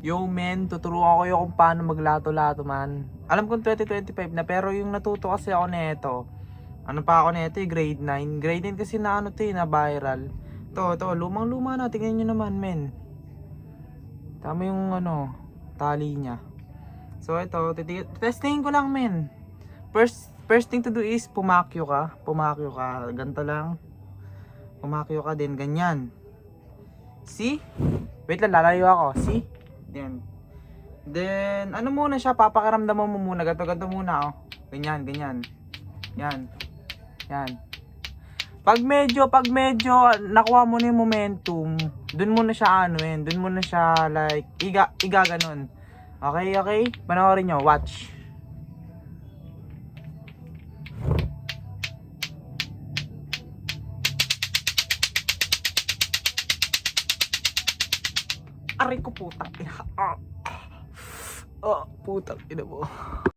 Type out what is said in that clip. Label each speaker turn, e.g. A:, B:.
A: Yo men, tuturuan ko yung kung paano maglato-lato man. Alam kong 2025 na pero yung natuto kasi ako nito. Ano pa ako nito grade 9. Grade 9 kasi na ano to na viral. To, lumang-luma na. Tingnan nyo naman men. Tama yung ano, tali niya. So ito, testingin ko lang men. First thing to do is pumakyo ka. Ganito lang. Pumakyo ka din, ganyan. See? Wait lang, lalayo ako. See? Then, ano muna siya, papakaramdaman mo muna. Ganto muna, oh. Ganyan. Yan. Pag medyo nakuha mo na yung momentum, dun mo na siya dun mo na siya like, iga ganun. Okay? Panoorin nyo, watch. Aray ko putang ina. Putang ina mo.